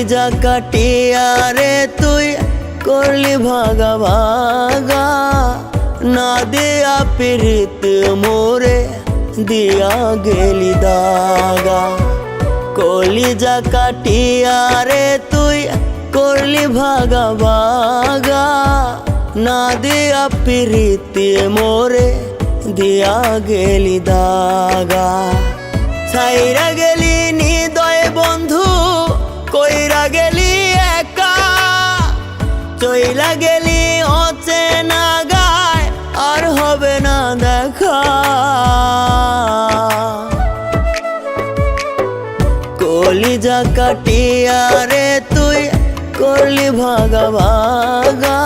কলিজা কাটিয়া রে তুই করলি ভাগা ভাগা, না দিয়া প্রীত মোরে দিয়া গেলি দাগা। কলিজা কাটিয়া রে তুই করলি ভাগা ভাগা, না দিয়া প্রীত মোরে দিয়া গেলি দাগা। ছাইরা গেলি নিদয় বন্ধু, কইরা গেলি একা, চইলা গেলি অচেনা গায়, আর হবে না দেখা। কলিজা কাটিয়া রে তুই করলি ভাগা ভাগা,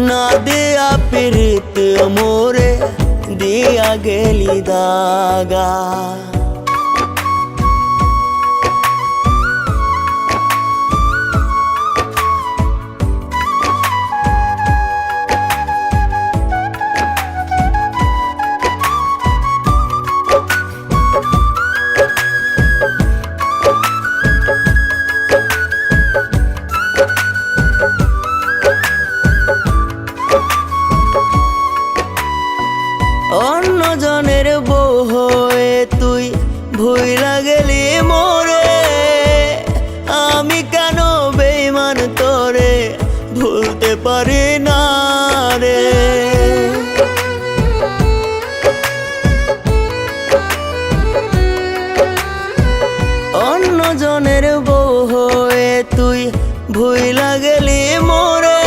না দিয়া প্রীত মোরে দিয়া গেলি দাগা। অন্য জনের বউ হয়ে তুই ভুইলা গেলি মোরে, আমি কেন বেঈমান তোরে ভুলতে পারি না রে। অন্য জনের বউ হয়ে তুই ভুইলা গেলি মোরে,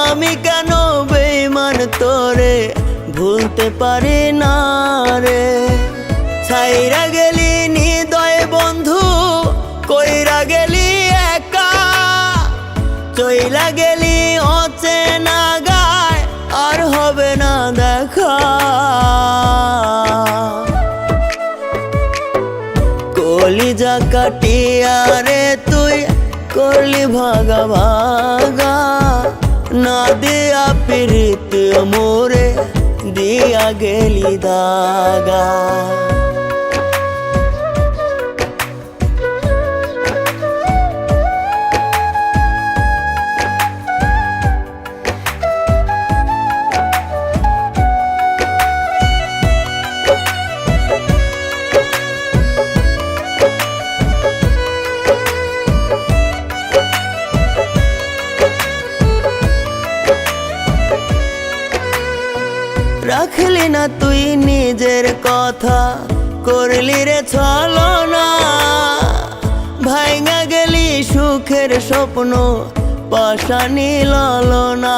আমি কেন বেঈমান তোরে ভুলতে পারি না রে। ছাইরা গেলি নিদয় বন্ধু, কইরা গেলি একা, চইলা গেলি অচেনা গায়, আর হবে না দেখা। কলিজা কাটিয়া রে তুই করলি ভাগা ভাগা, না দিয়া প্রীত মোরে দিয়া গেলি দাগা। রাখলি না তুই নিজের কথা, করলি রে ছলনা, ভাইঙা গেলি সুখের স্বপ্ন, পাশানি লালনা।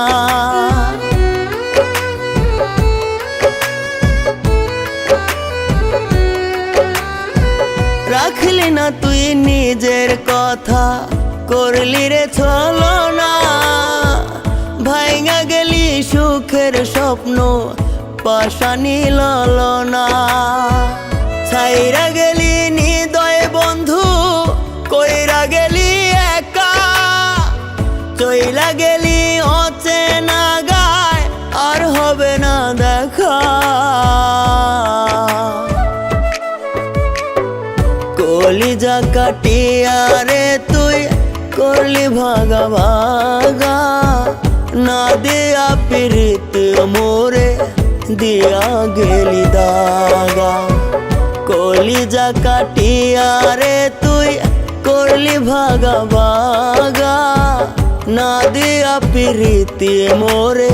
রাখলি না তুই নিজের কথা, করলি রে ছলনা, ভাইঙা গেলি সুখের স্বপ্ন, পাশানি লালনা। ছাইরা গেলি নিদয় বন্ধু, কইরা গেলি একা, চইলা গেলি অচেনা গায়, আর হবে না দেখা। কলিজা কাটিয়া রে তুই করলি ভাগা ভাগা, না দিয়া প্রীত মোরে দিয়া গেলি দাগা। কলিজা কাটিয়া রে তুই করলি ভাগা ভাগা, না দিয়া প্রীত মোরে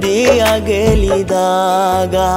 দিয়া গেলি দাগা।